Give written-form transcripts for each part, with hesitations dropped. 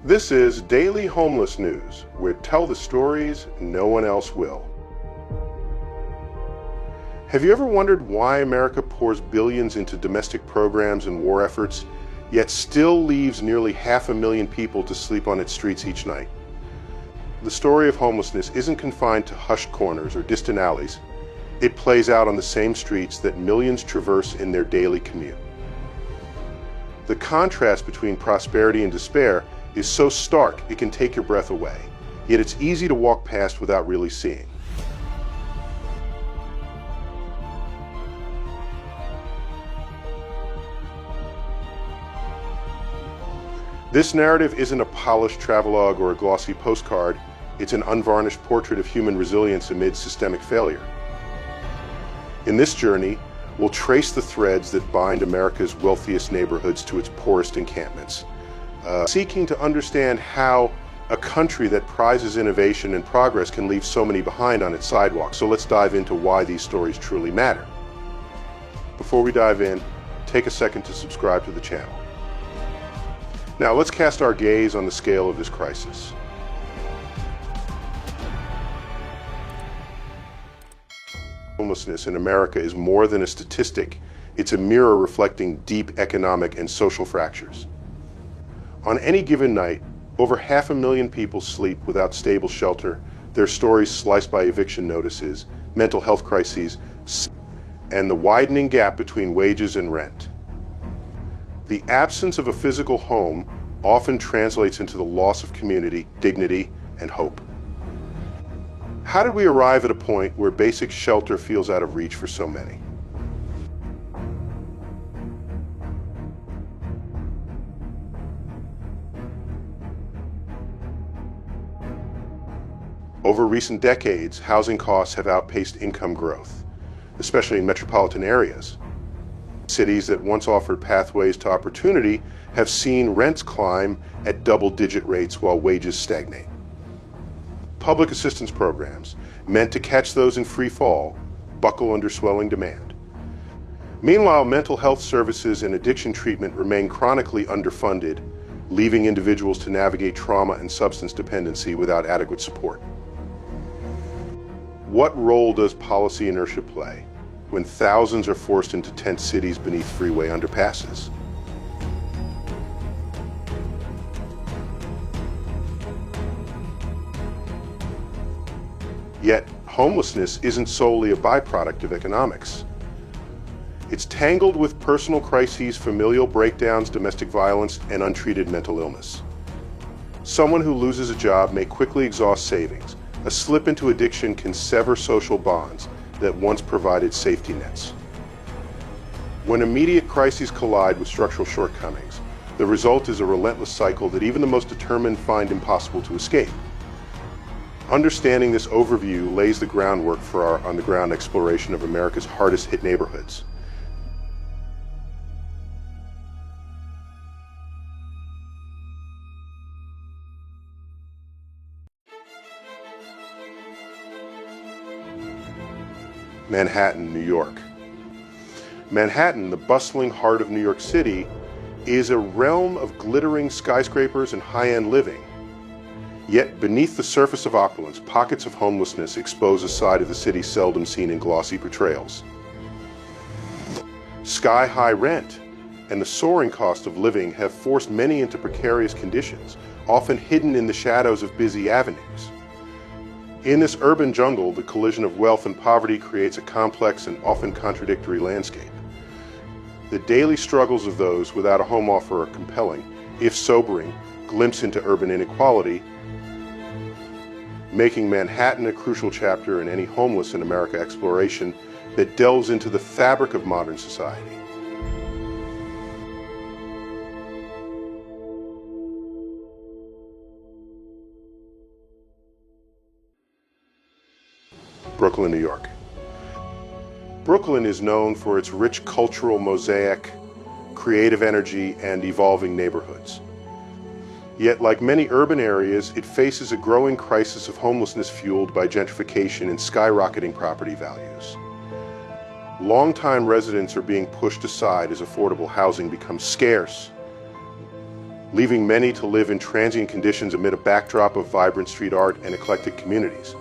This is Daily Homeless News, where tell the stories no one else will. Have you ever wondered why America pours billions into domestic programs and war efforts, yet still leaves nearly 500,000 people to sleep on its streets each night? The story of homelessness isn't confined to hushed corners or distant alleys. It plays out on the same streets that millions traverse in their daily commute. The contrast between prosperity and despair is so stark it can take your breath away, yet it's easy to walk past without really seeing. This narrative isn't a polished travelogue or a glossy postcard. It's an unvarnished portrait of human resilience amid systemic failure. In this journey, we'll trace the threads that bind America's wealthiest neighborhoods to its poorest encampments, seeking to understand how a country that prizes innovation and progress can leave so many behind on its sidewalks. So let's dive into why these stories truly matter. Before we dive in, take a second to subscribe to the channel. Now let's cast our gaze on the scale of this crisis. Homelessness in America is more than a statistic. It's a mirror reflecting deep economic and social fractures. On any given night, over 500,000 people sleep without stable shelter, their stories sliced by eviction notices, mental health crises, and the widening gap between wages and rent. The absence of a physical home often translates into the loss of community, dignity, and hope. How did we arrive at a point where basic shelter feels out of reach for so many? Over recent decades, housing costs have outpaced income growth, especially in metropolitan areas. Cities that once offered pathways to opportunity have seen rents climb at double-digit rates while wages stagnate. Public assistance programs, meant to catch those in free fall, buckle under swelling demand. Meanwhile, mental health services and addiction treatment remain chronically underfunded, leaving individuals to navigate trauma and substance dependency without adequate support. What role does policy inertia play when thousands are forced into tent cities beneath freeway underpasses? Yet, homelessness isn't solely a byproduct of economics. It's tangled with personal crises, familial breakdowns, domestic violence, and untreated mental illness. Someone who loses a job may quickly exhaust savings. A slip into addiction can sever social bonds that once provided safety nets. When immediate crises collide with structural shortcomings, the result is a relentless cycle that even the most determined find impossible to escape. Understanding this overview lays the groundwork for our on-the-ground exploration of America's hardest-hit neighborhoods. Manhattan, New York. Manhattan, the bustling heart of New York City, is a realm of glittering skyscrapers and high-end living. Yet beneath the surface of opulence, pockets of homelessness expose a side of the city seldom seen in glossy portrayals. Sky-high rent and the soaring cost of living have forced many into precarious conditions, often hidden in the shadows of busy avenues. In this urban jungle, the collision of wealth and poverty creates a complex and often contradictory landscape. The daily struggles of those without a home offer are compelling, if sobering, glimpse into urban inequality, making Manhattan a crucial chapter in any Homeless in America exploration that delves into the fabric of modern society. Brooklyn, New York. Brooklyn is known for its rich cultural mosaic, creative energy, and evolving neighborhoods. Yet, like many urban areas, it faces a growing crisis of homelessness fueled by gentrification and skyrocketing property values. Longtime residents are being pushed aside as affordable housing becomes scarce, leaving many to live in transient conditions amid a backdrop of vibrant street art and eclectic communities.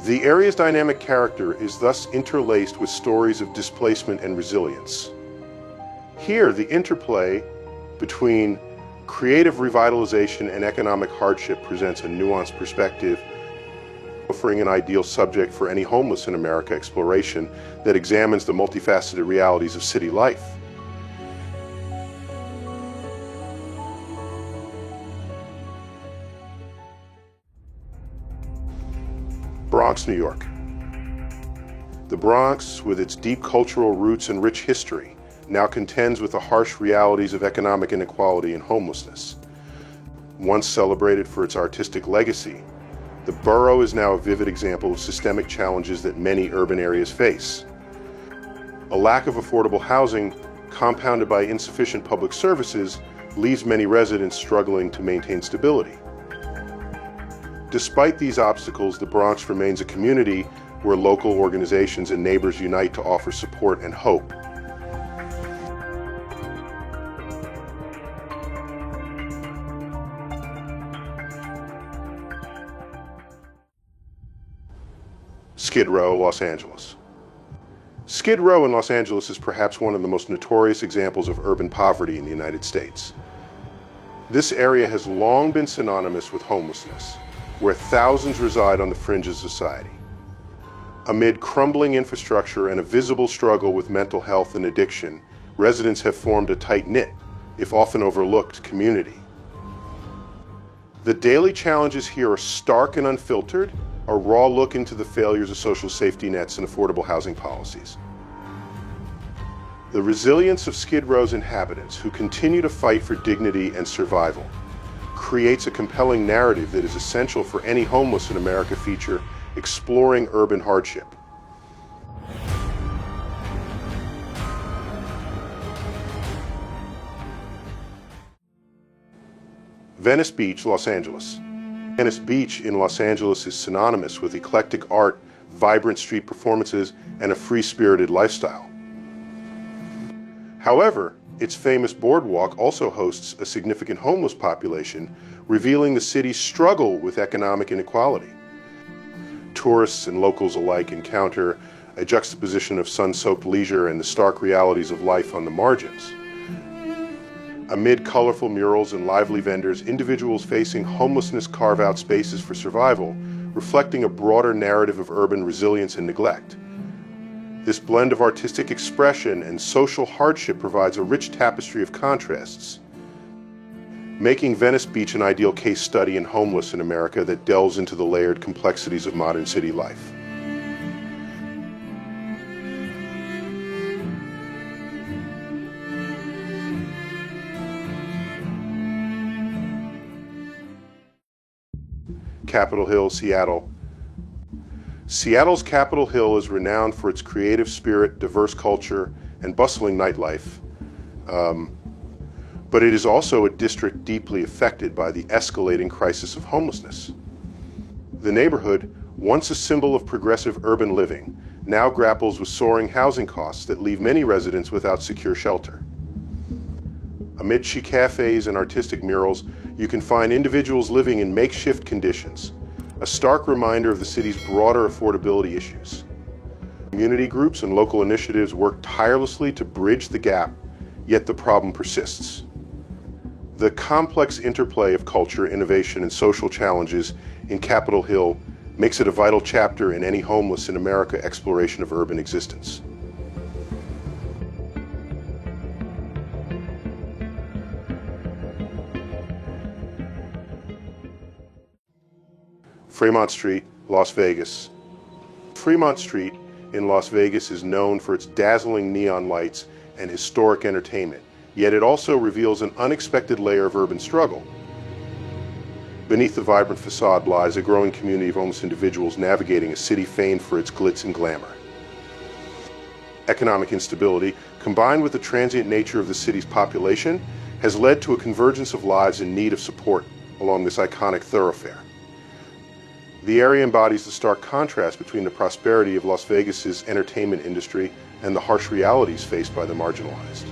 The area's dynamic character is thus interlaced with stories of displacement and resilience. Here, the interplay between creative revitalization and economic hardship presents a nuanced perspective, offering an ideal subject for any homeless in America exploration that examines the multifaceted realities of city life. Bronx, New York. The Bronx, with its deep cultural roots and rich history, now contends with the harsh realities of economic inequality and homelessness. Once celebrated for its artistic legacy, the borough is now a vivid example of systemic challenges that many urban areas face. A lack of affordable housing, compounded by insufficient public services, leaves many residents struggling to maintain stability. Despite these obstacles, the Bronx remains a community where local organizations and neighbors unite to offer support and hope. Skid Row, Los Angeles. Skid Row in Los Angeles is perhaps one of the most notorious examples of urban poverty in the United States. This area has long been synonymous with homelessness, where thousands reside on the fringe of society. Amid crumbling infrastructure and a visible struggle with mental health and addiction, residents have formed a tight-knit, if often overlooked, community. The daily challenges here are stark and unfiltered, a raw look into the failures of social safety nets and affordable housing policies. The resilience of Skid Row's inhabitants, who continue to fight for dignity and survival, creates a compelling narrative that is essential for any homeless in America feature exploring urban hardship. Venice Beach, Los Angeles. Venice Beach in Los Angeles is synonymous with eclectic art, vibrant street performances, and a free-spirited lifestyle. However, its famous boardwalk also hosts a significant homeless population, revealing the city's struggle with economic inequality. Tourists and locals alike encounter a juxtaposition of sun-soaked leisure and the stark realities of life on the margins. Amid colorful murals and lively vendors, individuals facing homelessness carve out spaces for survival, reflecting a broader narrative of urban resilience and neglect. This blend of artistic expression and social hardship provides a rich tapestry of contrasts, making Venice Beach an ideal case study in homeless in America that delves into the layered complexities of modern city life. Capitol Hill, Seattle. Seattle's Capitol Hill is renowned for its creative spirit, diverse culture, and bustling nightlife. But it is also a district deeply affected by the escalating crisis of homelessness. The neighborhood, once a symbol of progressive urban living, now grapples with soaring housing costs that leave many residents without secure shelter. Amid chic cafes and artistic murals, you can find individuals living in makeshift conditions, a stark reminder of the city's broader affordability issues. Community groups and local initiatives work tirelessly to bridge the gap, yet the problem persists. The complex interplay of culture, innovation, and social challenges in Capitol Hill makes it a vital chapter in any homeless in America exploration of urban existence. Fremont Street, Las Vegas. Fremont Street in Las Vegas is known for its dazzling neon lights and historic entertainment, yet it also reveals an unexpected layer of urban struggle. Beneath the vibrant facade lies a growing community of homeless individuals navigating a city famed for its glitz and glamour. Economic instability, combined with the transient nature of the city's population, has led to a convergence of lives in need of support along this iconic thoroughfare. The area embodies the stark contrast between the prosperity of Las Vegas's entertainment industry and the harsh realities faced by the marginalized.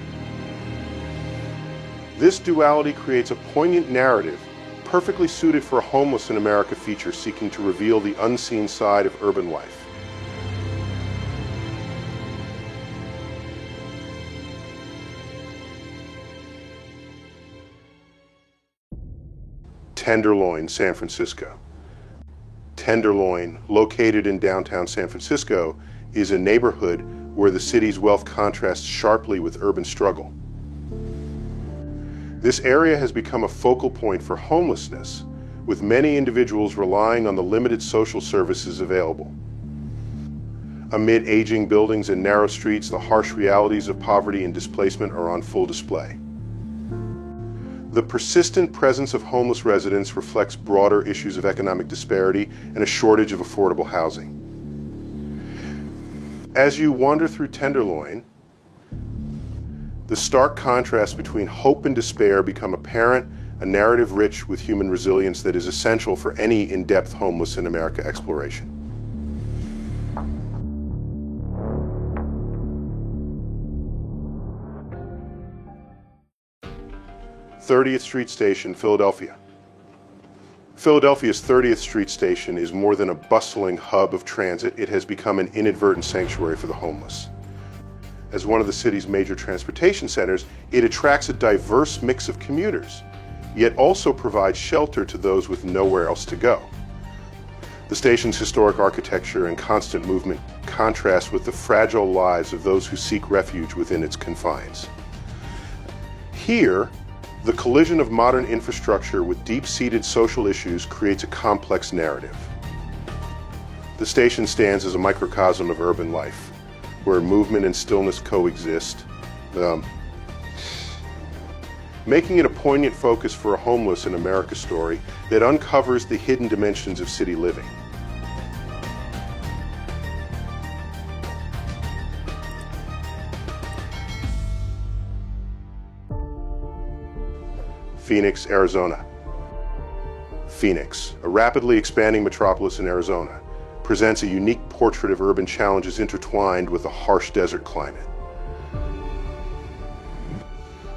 This duality creates a poignant narrative perfectly suited for a Homeless in America feature seeking to reveal the unseen side of urban life. Tenderloin, San Francisco. Tenderloin, located in downtown San Francisco, is a neighborhood where the city's wealth contrasts sharply with urban struggle. This area has become a focal point for homelessness, with many individuals relying on the limited social services available. Amid aging buildings and narrow streets, the harsh realities of poverty and displacement are on full display. The persistent presence of homeless residents reflects broader issues of economic disparity and a shortage of affordable housing. As you wander through Tenderloin, the stark contrast between hope and despair become apparent, a narrative rich with human resilience that is essential for any in-depth Homeless in America exploration. Thirtieth Street Station, Philadelphia. Philadelphia's 30th Street Station is more than a bustling hub of transit. It has become an inadvertent sanctuary for the homeless. As one of the city's major transportation centers, it attracts a diverse mix of commuters, yet also provides shelter to those with nowhere else to go. The station's historic architecture and constant movement contrast with the fragile lives of those who seek refuge within its confines. Here, the collision of modern infrastructure with deep-seated social issues creates a complex narrative. The station stands as a microcosm of urban life, where movement and stillness coexist, making it a poignant focus for a Homeless in America story that uncovers the hidden dimensions of city living. Phoenix, Arizona. Phoenix, a rapidly expanding metropolis in Arizona, presents a unique portrait of urban challenges intertwined with a harsh desert climate.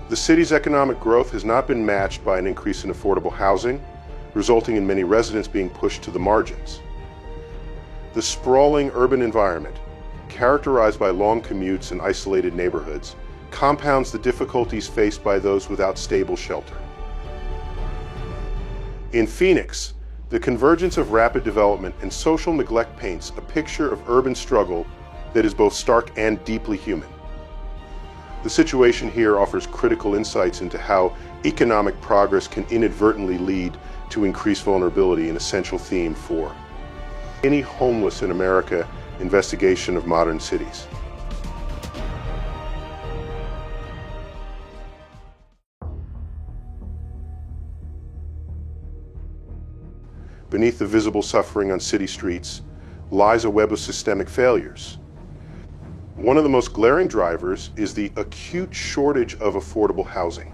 The city's economic growth has not been matched by an increase in affordable housing, resulting in many residents being pushed to the margins. The sprawling urban environment, characterized by long commutes and isolated neighborhoods, compounds the difficulties faced by those without stable shelter. In Phoenix, the convergence of rapid development and social neglect paints a picture of urban struggle that is both stark and deeply human. The situation here offers critical insights into how economic progress can inadvertently lead to increased vulnerability, an essential theme for any Homeless in America investigation of modern cities. Beneath the visible suffering on city streets lies a web of systemic failures. One of the most glaring drivers is the acute shortage of affordable housing.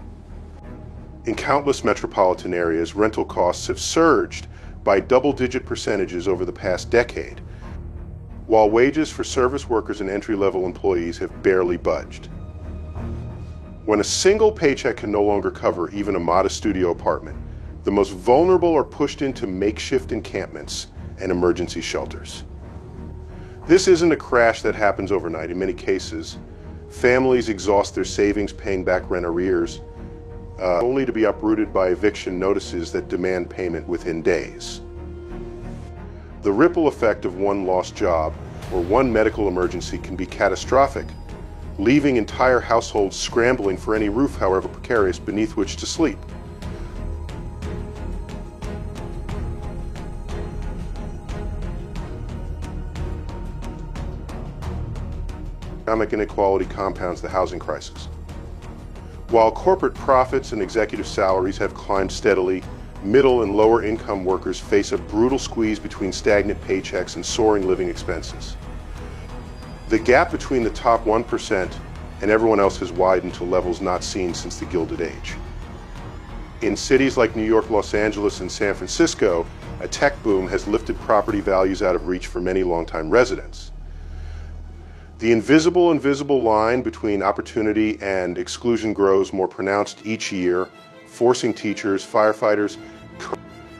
In countless metropolitan areas, rental costs have surged by double-digit percentages over the past decade, while wages for service workers and entry-level employees have barely budged. When a single paycheck can no longer cover even a modest studio apartment, the most vulnerable are pushed into makeshift encampments and emergency shelters. This isn't a crash that happens overnight. In many cases, families exhaust their savings paying back rent arrears, only to be uprooted by eviction notices that demand payment within days. The ripple effect of one lost job or one medical emergency can be catastrophic, leaving entire households scrambling for any roof, however precarious, beneath which to sleep. Economic inequality compounds the housing crisis. While corporate profits and executive salaries have climbed steadily, middle and lower income workers face a brutal squeeze between stagnant paychecks and soaring living expenses. The gap between the top 1% and everyone else has widened to levels not seen since the Gilded Age. In cities like New York, Los Angeles, and San Francisco, a tech boom has lifted property values out of reach for many longtime residents. The invisible line between opportunity and exclusion grows more pronounced each year, forcing teachers, firefighters,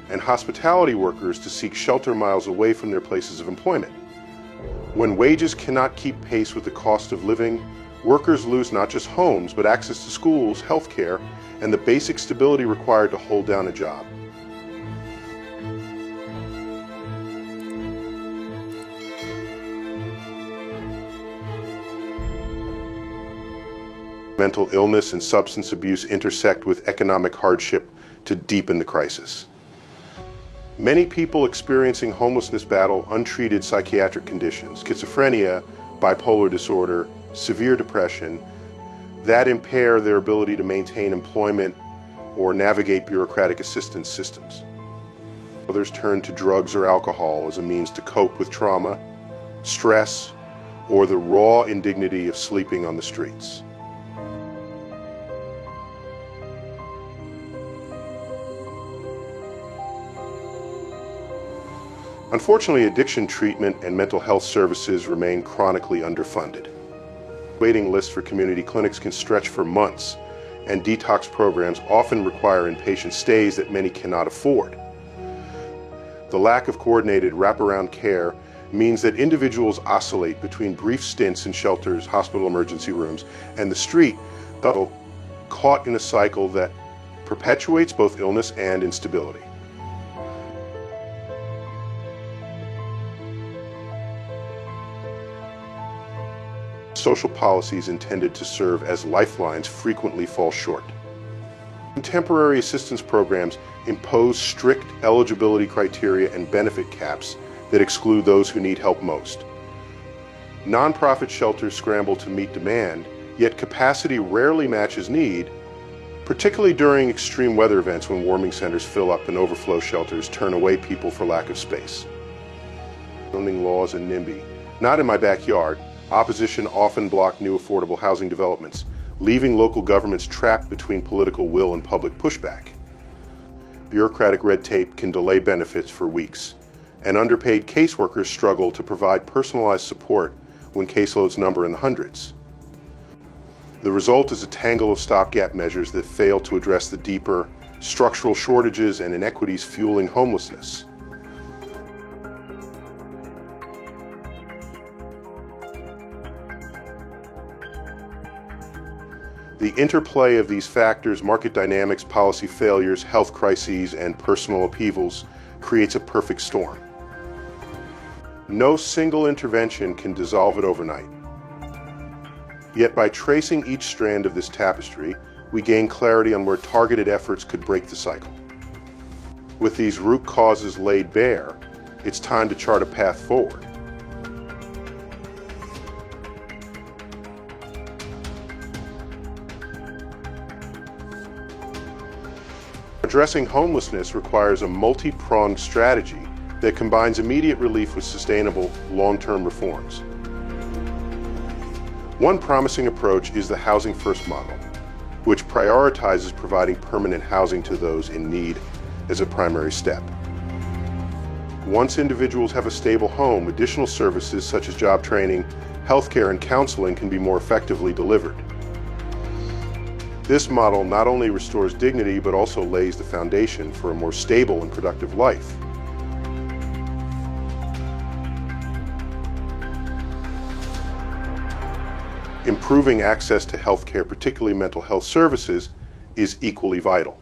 and hospitality workers to seek shelter miles away from their places of employment. When wages cannot keep pace with the cost of living, workers lose not just homes, but access to schools, health care, and the basic stability required to hold down a job. Mental illness and substance abuse intersect with economic hardship to deepen the crisis. Many people experiencing homelessness battle untreated psychiatric conditions, schizophrenia, bipolar disorder, severe depression, that impair their ability to maintain employment or navigate bureaucratic assistance systems. Others turn to drugs or alcohol as a means to cope with trauma, stress, or the raw indignity of sleeping on the streets. Unfortunately, addiction treatment and mental health services remain chronically underfunded. Waiting lists for community clinics can stretch for months, and detox programs often require inpatient stays that many cannot afford. The lack of coordinated wraparound care means that individuals oscillate between brief stints in shelters, hospital emergency rooms, and the street, caught in a cycle that perpetuates both illness and instability. Social policies intended to serve as lifelines frequently fall short. Contemporary assistance programs impose strict eligibility criteria and benefit caps that exclude those who need help most. Nonprofit shelters scramble to meet demand, yet capacity rarely matches need, particularly during extreme weather events when warming centers fill up and overflow shelters turn away people for lack of space. Zoning laws and NIMBY. Not in my backyard. Opposition often block new affordable housing developments, leaving local governments trapped between political will and public pushback. Bureaucratic red tape can delay benefits for weeks, and underpaid caseworkers struggle to provide personalized support when caseloads number in the hundreds. The result is a tangle of stopgap measures that fail to address the deeper structural shortages and inequities fueling homelessness. The interplay of these factors, market dynamics, policy failures, health crises, and personal upheavals creates a perfect storm. No single intervention can dissolve it overnight. Yet by tracing each strand of this tapestry, we gain clarity on where targeted efforts could break the cycle. With these root causes laid bare, it's time to chart a path forward. Addressing homelessness requires a multi-pronged strategy that combines immediate relief with sustainable, long-term reforms. One promising approach is the Housing First model, which prioritizes providing permanent housing to those in need as a primary step. Once individuals have a stable home, additional services such as job training, healthcare, and counseling can be more effectively delivered. This model not only restores dignity, but also lays the foundation for a more stable and productive life. Improving access to health care, particularly mental health services, is equally vital.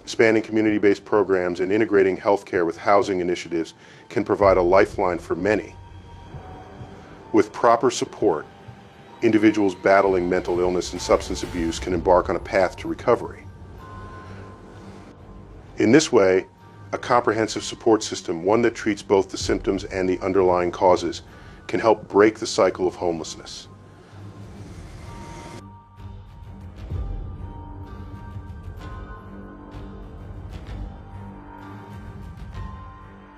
Expanding community-based programs and integrating health care with housing initiatives can provide a lifeline for many. With proper support, individuals battling mental illness and substance abuse can embark on a path to recovery. In this way, a comprehensive support system, one that treats both the symptoms and the underlying causes, can help break the cycle of homelessness.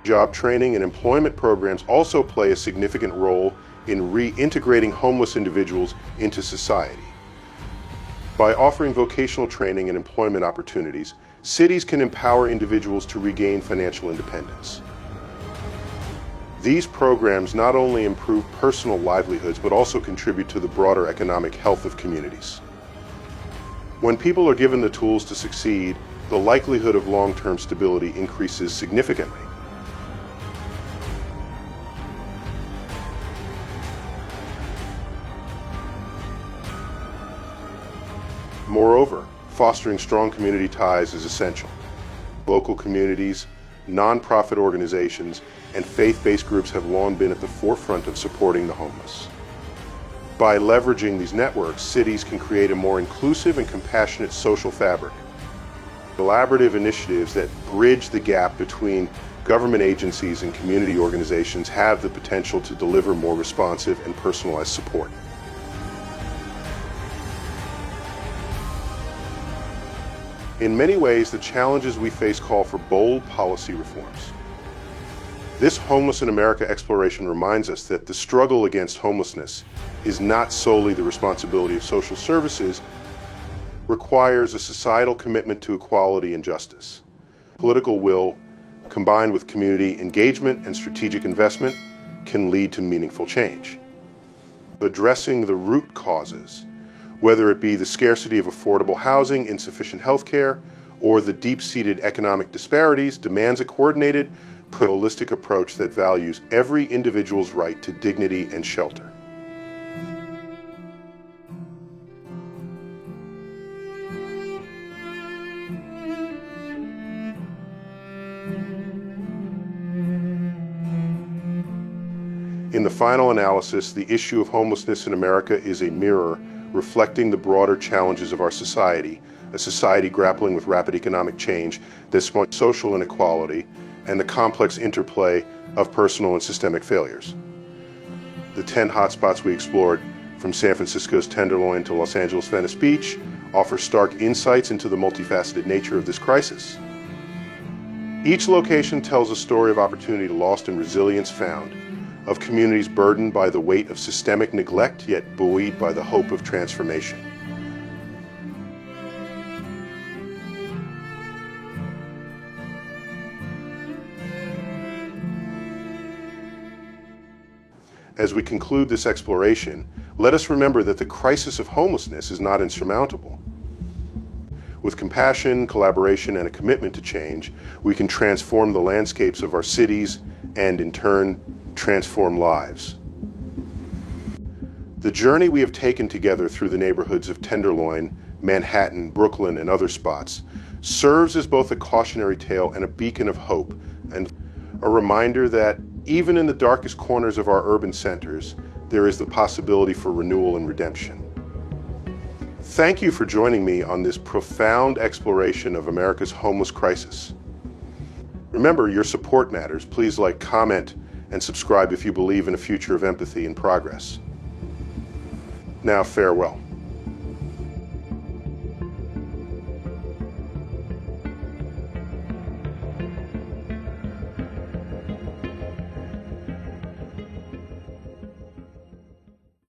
Job training and employment programs also play a significant role in reintegrating homeless individuals into society. By offering vocational training and employment opportunities, cities can empower individuals to regain financial independence. These programs not only improve personal livelihoods, but also contribute to the broader economic health of communities. When people are given the tools to succeed, the likelihood of long-term stability increases significantly. Moreover, fostering strong community ties is essential. Local communities, nonprofit organizations, and faith-based groups have long been at the forefront of supporting the homeless. By leveraging these networks, cities can create a more inclusive and compassionate social fabric. Collaborative initiatives that bridge the gap between government agencies and community organizations have the potential to deliver more responsive and personalized support. In many ways, the challenges we face call for bold policy reforms. This Homeless in America exploration reminds us that the struggle against homelessness is not solely the responsibility of social services, requires a societal commitment to equality and justice. Political will, combined with community engagement and strategic investment, can lead to meaningful change. Addressing the root causes, whether it be the scarcity of affordable housing, insufficient health care, or the deep-seated economic disparities, demands a coordinated, holistic approach that values every individual's right to dignity and shelter. In the final analysis, the issue of homelessness in America is a mirror reflecting the broader challenges of our society, a society grappling with rapid economic change, despite social inequality, and the complex interplay of personal and systemic failures. The 10 hotspots we explored, from San Francisco's Tenderloin to Los Angeles' Venice Beach, offer stark insights into the multifaceted nature of this crisis. Each location tells a story of opportunity lost and resilience found, of communities burdened by the weight of systemic neglect, yet buoyed by the hope of transformation. As we conclude this exploration, let us remember that the crisis of homelessness is not insurmountable. With compassion, collaboration, and a commitment to change, we can transform the landscapes of our cities and, in turn, transform lives. The journey we have taken together through the neighborhoods of Tenderloin, Manhattan, Brooklyn, and other spots serves as both a cautionary tale and a beacon of hope, and a reminder that even in the darkest corners of our urban centers, there is the possibility for renewal and redemption. Thank you for joining me on this profound exploration of America's homeless crisis. Remember, your support matters. Please like, comment, and subscribe if you believe in a future of empathy and progress. Now, farewell.